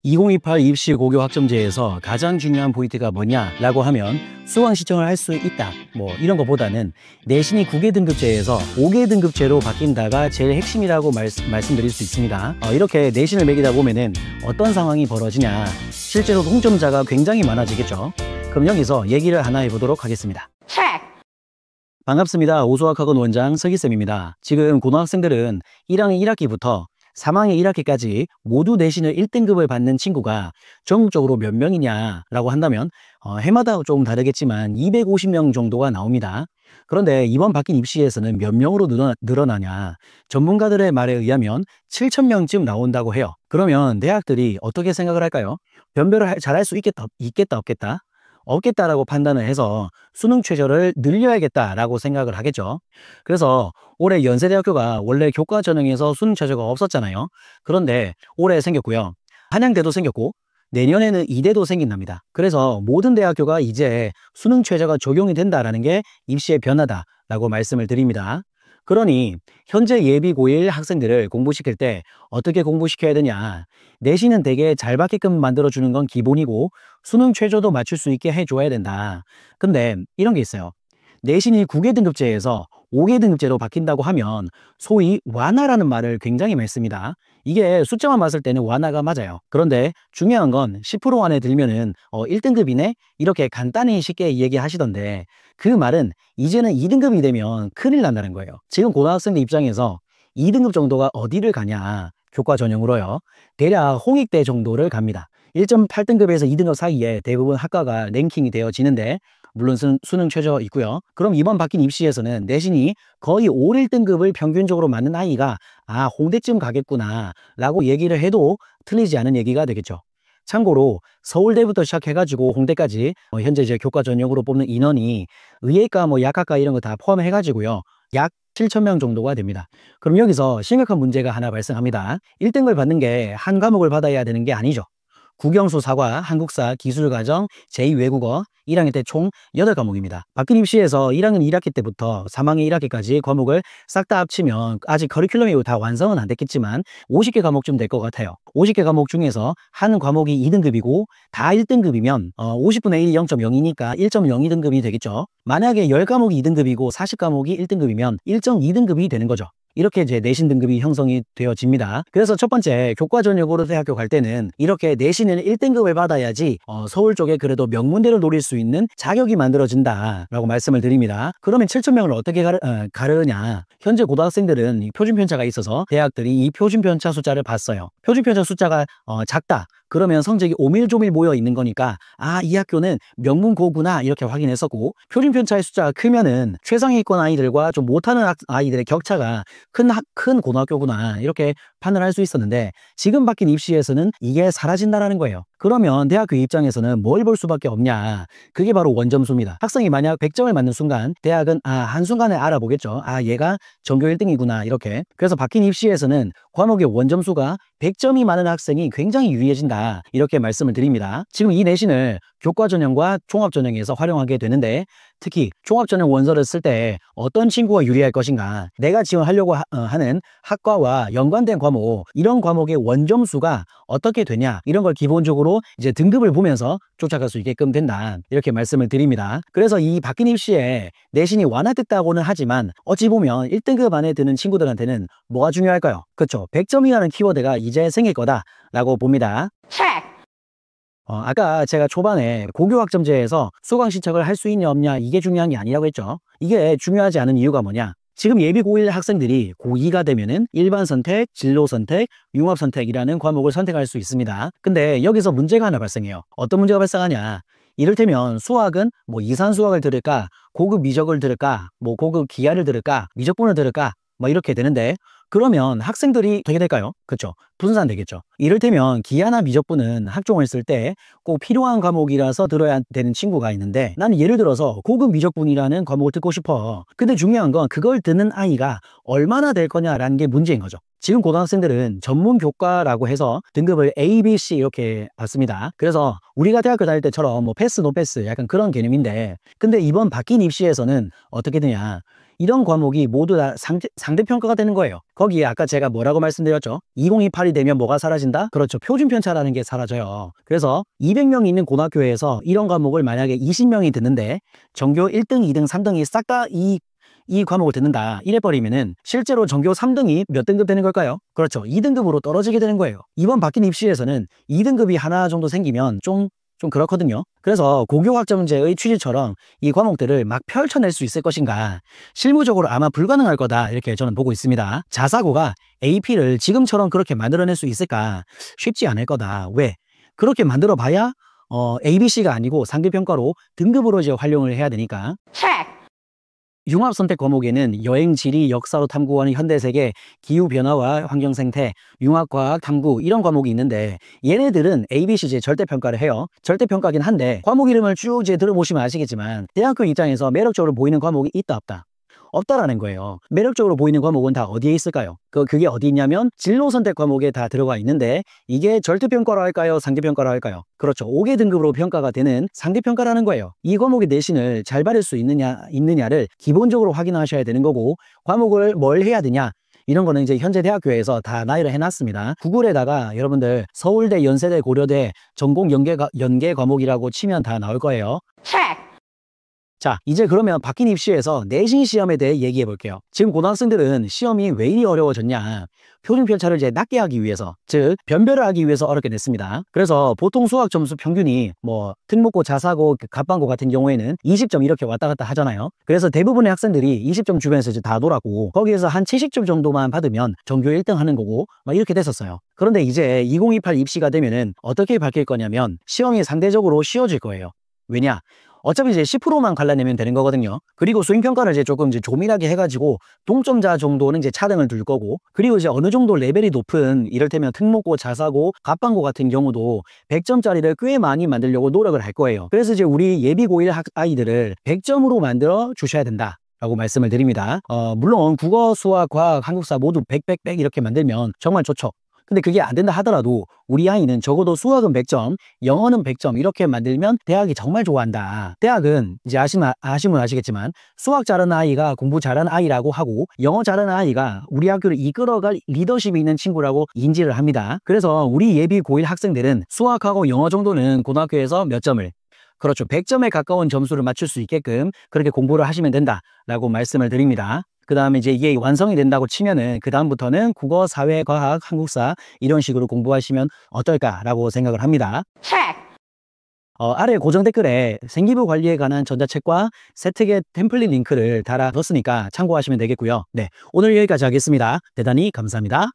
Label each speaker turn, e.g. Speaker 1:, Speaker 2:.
Speaker 1: 2028 입시 고교 학점제에서 가장 중요한 포인트가 뭐냐라고 하면 수강 신청을 할 수 있다 뭐 이런 것보다는 내신이 9개 등급제에서 5개 등급제로 바뀐다가 제일 핵심이라고 말씀드릴 수 있습니다. 이렇게 내신을 매기다 보면은 어떤 상황이 벌어지냐, 실제로 동점자가 굉장히 많아지겠죠. 그럼 여기서 얘기를 하나 해보도록 하겠습니다. 반갑습니다. 오수학학원 원장 서기쌤입니다. 지금 고등학생들은 1학년 1학기부터 3학년 1학기까지 모두 내신을 1등급을 받는 친구가 전국적으로 몇 명이냐라고 한다면 해마다 조금 다르겠지만 250명 정도가 나옵니다. 그런데 이번 바뀐 입시에서는 몇 명으로 늘어나냐, 전문가들의 말에 의하면 7,000명쯤 나온다고 해요. 그러면 대학들이 어떻게 생각을 할까요? 변별을 잘할 수 있겠다 없겠다? 없겠다라고 판단을 해서 수능 최저를 늘려야겠다라고 생각을 하겠죠. 그래서 올해 연세대학교가 원래 교과 전형에서 수능 최저가 없었잖아요. 그런데 올해 생겼고요. 한양대도 생겼고 내년에는 이대도 생긴답니다. 그래서 모든 대학교가 이제 수능 최저가 적용이 된다라는 게 입시의 변화다라고 말씀을 드립니다. 그러니 현재 예비 고1 학생들을 공부시킬 때 어떻게 공부시켜야 되냐, 내신은 되게 잘 받게끔 만들어주는 건 기본이고 수능 최저도 맞출 수 있게 해줘야 된다. 근데 이런 게 있어요. 내신이 9개 등급제에서 5개 등급제로 바뀐다고 하면 소위 완화라는 말을 굉장히 많이 씁니다. 이게 숫자만 봤을 때는 완화가 맞아요. 그런데 중요한 건 10% 안에 들면은 1등급이네? 이렇게 간단히 쉽게 얘기하시던데 그 말은 이제는 2등급이 되면 큰일 난다는 거예요. 지금 고등학생들 입장에서 2등급 정도가 어디를 가냐, 교과 전형으로요. 대략 홍익대 정도를 갑니다. 1.8등급에서 2등급 사이에 대부분 학과가 랭킹이 되어지는데 물론 수능 최저 있고요. 그럼 이번 바뀐 입시에서는 내신이 거의 5, 1등급을 평균적으로 맞는 아이가 홍대쯤 가겠구나 라고 얘기를 해도 틀리지 않은 얘기가 되겠죠. 참고로 서울대부터 시작해가지고 홍대까지 현재 이제 교과 전형으로 뽑는 인원이 의예과 약학과 이런 거 다 포함해가지고요. 약 7,000명 정도가 됩니다. 그럼 여기서 심각한 문제가 하나 발생합니다. 1등급을 받는 게 한 과목을 받아야 되는 게 아니죠. 국영수, 사과, 한국사, 기술과정, 제2외국어 1학년 때 총 8과목입니다. 바뀐 입시에서 1학년 1학기 때부터 3학년 1학기까지 과목을 싹 다 합치면 아직 커리큘럼이 다 완성은 안 됐겠지만 50개 과목쯤 될 것 같아요. 50개 과목 중에서 한 과목이 2등급이고 다 1등급이면 50분의 1이 0.0이니까 1.02등급이 되겠죠. 만약에 10과목이 2등급이고 40과목이 1등급이면 1.2등급이 되는 거죠. 이렇게 이제 내신 등급이 형성이 되어집니다. 그래서 첫 번째, 교과 전형으로 대학교 갈 때는 이렇게 내신을 1등급을 받아야지 서울 쪽에 그래도 명문대를 노릴 수 있는 자격이 만들어진다라고 말씀을 드립니다. 그러면 7,000명을 어떻게 가르느냐? 현재 고등학생들은 표준편차가 있어서 대학들이 이 표준편차 숫자를 봤어요. 표준편차 숫자가 작다. 그러면 성적이 오밀조밀 모여 있는 거니까 이 학교는 명문고구나 이렇게 확인했었고, 표준편차의 숫자가 크면은 최상위권 아이들과 좀 못하는 아이들의 격차가 큰 고등학교구나 이렇게 판단할 수 있었는데 지금 바뀐 입시에서는 이게 사라진다라는 거예요. 그러면 대학교 입장에서는 뭘 볼 수밖에 없냐, 그게 바로 원점수입니다. 학생이 만약 100점을 맞는 순간 대학은 한순간에 알아보겠죠. 얘가 전교 1등이구나 이렇게. 그래서 바뀐 입시에서는 과목의 원점수가 100점이 많은 학생이 굉장히 유리해진다 이렇게 말씀을 드립니다. 지금 이 내신을 교과전형과 종합전형에서 활용하게 되는데 특히 종합전형 원서를 쓸 때 어떤 친구가 유리할 것인가, 내가 지원하려고 하는 학과와 연관된 과목, 이런 과목의 원점수가 어떻게 되냐, 이런 걸 기본적으로 이제 등급을 보면서 쫓아갈 수 있게끔 된다 이렇게 말씀을 드립니다. 그래서 이 바뀐 입시에 내신이 완화됐다고는 하지만 어찌 보면 1등급 안에 드는 친구들한테는 뭐가 중요할까요? 그렇죠. 100점이라는 키워드가 이제 생길 거다라고 봅니다. 아까 제가 초반에 고교학점제에서 수강 신청을 할 수 있냐 없냐 이게 중요한 게 아니라고 했죠. 이게 중요하지 않은 이유가 뭐냐? 지금 예비 고1 학생들이 고2가 되면은 일반 선택, 진로 선택, 융합 선택이라는 과목을 선택할 수 있습니다. 근데 여기서 문제가 하나 발생해요. 어떤 문제가 발생하냐? 이를테면 수학은 이산 수학을 들을까, 고급 미적을 들을까, 고급 기하를 들을까, 미적분을 들을까, 이렇게 되는데 그러면 학생들이 되게 될까요? 그렇죠. 분산되겠죠. 이를테면 기하나 미적분은 학종을 쓸 때 꼭 필요한 과목이라서 들어야 되는 친구가 있는데 나는 예를 들어서 고급 미적분이라는 과목을 듣고 싶어. 근데 중요한 건 그걸 듣는 아이가 얼마나 될 거냐라는 게 문제인 거죠. 지금 고등학생들은 전문 교과라고 해서 등급을 A, B, C 이렇게 받습니다. 그래서 우리가 대학교 다닐 때처럼 패스, 노 패스 약간 그런 개념인데 근데 이번 바뀐 입시에서는 어떻게 되냐? 이런 과목이 모두 다 상대평가가 되는 거예요. 거기에 아까 제가 뭐라고 말씀드렸죠? 2028이 되면 뭐가 사라진다? 그렇죠. 표준편차라는 게 사라져요. 그래서 200명이 있는 고등학교에서 이런 과목을 만약에 20명이 듣는데 전교 1등, 2등, 3등이 싹 다 이 과목을 듣는다 이래버리면은 실제로 전교 3등이 몇 등급 되는 걸까요? 그렇죠. 2등급으로 떨어지게 되는 거예요. 이번 바뀐 입시에서는 2등급이 하나 정도 생기면 좀 그렇거든요. 그래서 고교학점제의 취지처럼 이 과목들을 막 펼쳐낼 수 있을 것인가, 실무적으로 아마 불가능할 거다 이렇게 저는 보고 있습니다. 자사고가 AP를 지금처럼 그렇게 만들어낼 수 있을까? 쉽지 않을 거다. 왜? 그렇게 만들어 봐야 ABC가 아니고 상대평가로 등급으로 이제 활용을 해야 되니까. 융합선택 과목에는 여행, 지리, 역사로 탐구하는 현대세계, 기후변화와 환경생태, 융합과학, 탐구 이런 과목이 있는데 얘네들은 ABC제 절대평가를 해요. 절대평가긴 한데 과목 이름을 쭉 이제 들어보시면 아시겠지만 대학교 입장에서 매력적으로 보이는 과목이 있다 없다? 없다라는 거예요. 매력적으로 보이는 과목은 다 어디에 있을까요? 그게 어디 있냐면 진로 선택 과목에 다 들어가 있는데 이게 절대평가로 할까요? 상대평가로 할까요? 그렇죠. 5개 등급으로 평가가 되는 상대평가라는 거예요. 이 과목의 내신을 잘 받을 수 있느냐를 기본적으로 확인하셔야 되는 거고 과목을 뭘 해야 되냐? 이런 거는 이제 현재 대학교에서 다 나열을 해놨습니다. 구글에다가 여러분들 서울대, 연세대, 고려대 전공 연계 과목이라고 치면 다 나올 거예요. 자, 이제 그러면 바뀐 입시에서 내신 시험에 대해 얘기해 볼게요. 지금 고등학생들은 시험이 왜 이리 어려워졌냐? 표준편차를 이제 낮게 하기 위해서, 즉 변별을 하기 위해서 어렵게 됐습니다. 그래서 보통 수학 점수 평균이 뭐 특목고, 자사고, 갑반고 같은 경우에는 20점 이렇게 왔다 갔다 하잖아요. 그래서 대부분의 학생들이 20점 주변에서 이제 다 돌았고 거기에서 한 70점 정도만 받으면 전교 1등 하는 거고 막 이렇게 됐었어요. 그런데 이제 2028 입시가 되면은 어떻게 바뀔 거냐면 시험이 상대적으로 쉬워질 거예요. 왜냐? 어차피 이제 10%만 갈라내면 되는 거거든요. 그리고 수행평가를 이제 조금 이제 조밀하게 해가지고 동점자 정도는 이제 차등을 둘 거고, 그리고 이제 어느 정도 레벨이 높은 이를테면 특목고, 자사고, 갑반고 같은 경우도 100점짜리를 꽤 많이 만들려고 노력을 할 거예요. 그래서 이제 우리 예비 고1 아이들을 100점으로 만들어 주셔야 된다 라고 말씀을 드립니다. 물론 국어, 수학, 과학, 한국사 모두 100, 100, 100 이렇게 만들면 정말 좋죠. 근데 그게 안 된다 하더라도 우리 아이는 적어도 수학은 100점, 영어는 100점 이렇게 만들면 대학이 정말 좋아한다. 대학은 이제 아시면 아시겠지만 수학 잘하는 아이가 공부 잘하는 아이라고 하고 영어 잘하는 아이가 우리 학교를 이끌어갈 리더십이 있는 친구라고 인지를 합니다. 그래서 우리 예비 고1 학생들은 수학하고 영어 정도는 고등학교에서 몇 점을, 그렇죠, 100점에 가까운 점수를 맞출 수 있게끔 그렇게 공부를 하시면 된다라고 말씀을 드립니다. 그 다음에 이제 이게 완성이 된다고 치면은 그 다음부터는 국어, 사회, 과학, 한국사 이런 식으로 공부하시면 어떨까라고 생각을 합니다. 아래 고정 댓글에 생기부 관리에 관한 전자책과 세트개 템플릿 링크를 달아 뒀으니까 참고하시면 되겠고요. 네, 오늘 여기까지 하겠습니다. 대단히 감사합니다.